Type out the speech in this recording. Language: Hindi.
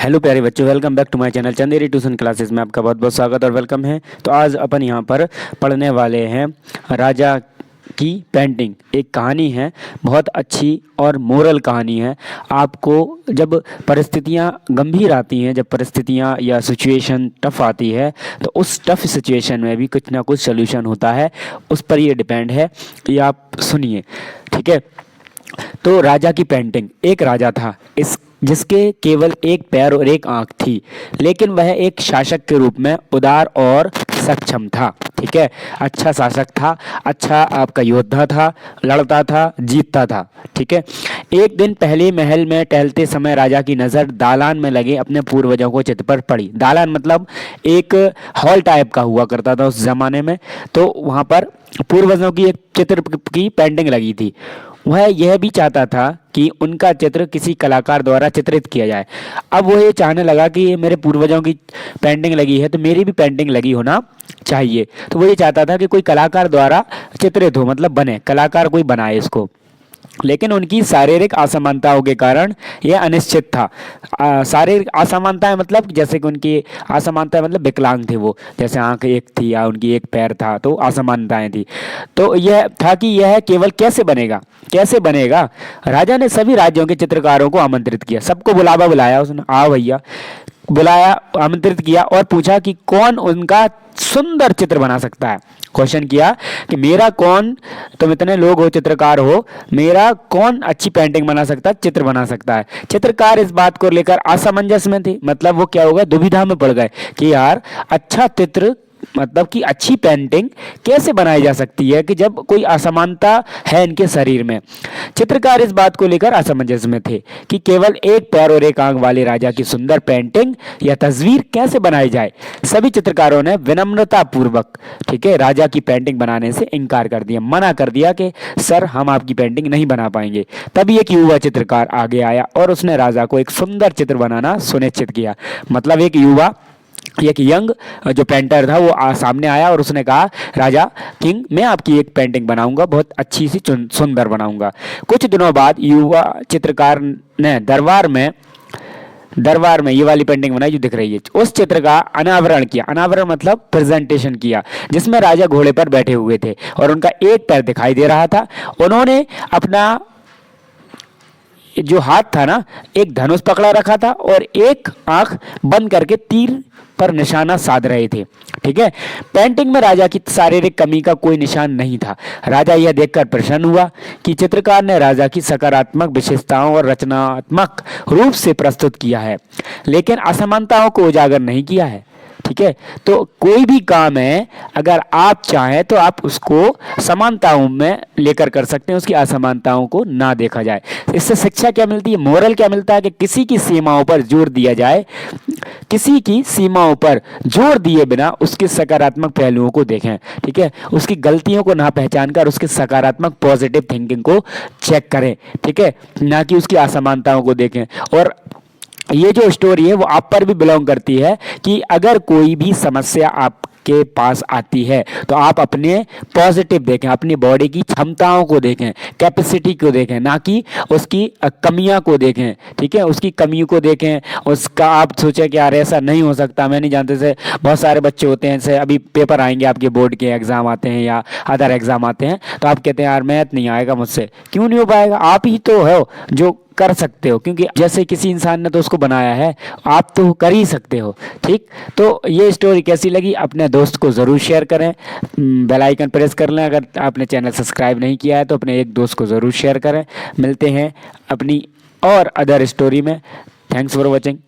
हेलो प्यारे बच्चों, welcome back to my channel Chanderi tuition classes में आपका बहुत बहुत स्वागत और वेलकम है। तो आज अपन यहाँ पर पढ़ने वाले हैं राजा की पेंटिंग। एक कहानी है, बहुत अच्छी और मोरल कहानी है। आपको जब परिस्थितियाँ गंभीर आती हैं, जब परिस्थितियाँ या सिचुएशन टफ आती है, तो उस टफ सिचुएशन में भी कुछ ना कुछ सोल्यूशन होता है। उस पर ये डिपेंड है कि आप सुनिए, ठीक है। तो राजा की पेंटिंग। एक राजा था इस जिसके केवल एक पैर और एक आंख थी, लेकिन वह एक शासक के रूप में उदार और सक्षम था। ठीक है, अच्छा शासक था, अच्छा आपका योद्धा था, लड़ता था, जीतता था। ठीक है। एक दिन पहले महल में टहलते समय राजा की नज़र दालान में लगे अपने पूर्वजों को चित्र पर पड़ी। दालान मतलब एक हॉल टाइप का हुआ करता था उस जमाने में। तो वहाँ पर पूर्वजों की एक चित्र की पेंटिंग लगी थी। वह यह भी चाहता था कि उनका चित्र किसी कलाकार द्वारा चित्रित किया जाए। अब वो ये चाहने लगा कि ये मेरे पूर्वजों की पेंटिंग लगी है तो मेरी भी पेंटिंग लगी होना चाहिए। तो वो ये चाहता था कि कोई कलाकार द्वारा चित्रित हो, मतलब बने, कलाकार कोई बनाए इसको। लेकिन उनकी शारीरिक असमानताओं के कारण यह अनिश्चित था। शारीरिक असमानताएं मतलब जैसे कि उनकी असमानताएं मतलब विकलांग थे वो, जैसे आंख एक थी या उनकी एक पैर था, तो असमानताएं थी। तो यह था कि यह केवल कैसे बनेगा, कैसे बनेगा। राजा ने सभी राज्यों के चित्रकारों को आमंत्रित किया, सबको बुलाया उसने, आओ भैया, बुलाया, आमंत्रित किया और पूछा कि कौन उनका सुंदर चित्र बना सकता है। क्वेश्चन किया कि मेरा कौन, तुम इतने लोग हो, चित्रकार हो, मेरा कौन अच्छी पेंटिंग बना सकता है, चित्र बना सकता है। चित्रकार इस बात को लेकर असमंजस में थे, मतलब वो क्या हो गए, दुविधा में पड़ गए कि यार अच्छा चित्र मतलब कि अच्छी पेंटिंग कैसे बनाई जा सकती है कि जब कोई असमानता है इनके शरीर में। चित्रकार इस बात को लेकर असमंजस में थे कि केवल एक पैर और एक आंख वाले राजा की सुंदर पेंटिंग या तस्वीर कैसे बनाई जाए। सभी चित्रकारों ने विनम्रता पूर्वक, ठीक है, राजा की पेंटिंग बनाने से इनकार कर दिया, मना कर दिया कि सर हम आपकी पेंटिंग नहीं बना पाएंगे। तभी एक युवा चित्रकार आगे आया और उसने राजा को एक सुंदर चित्र बनाना सुनिश्चित किया। मतलब एक युवा, एक यंग जो पेंटर था वो सामने आया और उसने कहा, राजा किंग, मैं आपकी एक पेंटिंग बनाऊंगा, बहुत अच्छी सी सुंदर बनाऊंगा। कुछ दिनों बाद युवा चित्रकार ने दरबार में ये वाली पेंटिंग बनाई जो दिख रही है, उस चित्र का अनावरण किया। अनावरण मतलब प्रेजेंटेशन किया, जिसमें राजा घोड़े पर बैठे हुए थे और उनका एक पैर दिखाई दे रहा था। उन्होंने अपना जो हाथ था ना, एक धनुष पकड़ा रखा था और एक आंख बंद करके तीर पर निशाना साध रहे थे। ठीक है। पेंटिंग में राजा की शारीरिक कमी का कोई निशान नहीं था। राजा यह देखकर प्रसन्न हुआ कि चित्रकार ने राजा की सकारात्मक विशेषताओं और रचनात्मक रूप से प्रस्तुत किया है, लेकिन असमानताओं को उजागर नहीं किया है। ठीक है। तो कोई भी काम है, अगर आप चाहें तो आप उसको समानताओं में लेकर कर सकते हैं, उसकी असमानताओं को ना देखा जाए। इससे शिक्षा क्या मिलती है, मोरल क्या मिलता है कि किसी की सीमाओं पर जोर दिया जाए, किसी की सीमाओं पर जोर दिए बिना उसके सकारात्मक पहलुओं को देखें। ठीक है, उसकी गलतियों को ना पहचान कर उसके सकारात्मक पॉजिटिव थिंकिंग को चेक करें। ठीक है, ना कि उसकी असमानताओं को देखें। और ये जो स्टोरी है वो आप पर भी बिलोंग करती है कि अगर कोई भी समस्या आपके पास आती है तो आप अपने पॉजिटिव देखें, अपनी बॉडी की क्षमताओं को देखें, कैपेसिटी को देखें, ना कि उसकी कमियां को देखें। ठीक है, उसकी कमियों को देखें, उसका आप सोचें कि यार ऐसा नहीं हो सकता, मैं नहीं जानते। से बहुत सारे बच्चे होते हैं, जैसे अभी पेपर आएंगे, आपके बोर्ड के एग्जाम आते हैं या अदर एग्जाम आते हैं, तो आप कहते हैं यार मैथ नहीं आएगा मुझसे। क्यों नहीं हो पाएगा, आप ही तो हो जो कर सकते हो, क्योंकि जैसे किसी इंसान ने तो उसको बनाया है, आप तो कर ही सकते हो। ठीक, तो ये स्टोरी कैसी लगी अपने दोस्त को ज़रूर शेयर करें, बेल आइकन प्रेस कर लें। अगर आपने चैनल सब्सक्राइब नहीं किया है तो अपने एक दोस्त को ज़रूर शेयर करें। मिलते हैं अपनी और अदर स्टोरी में। Thanks for watching.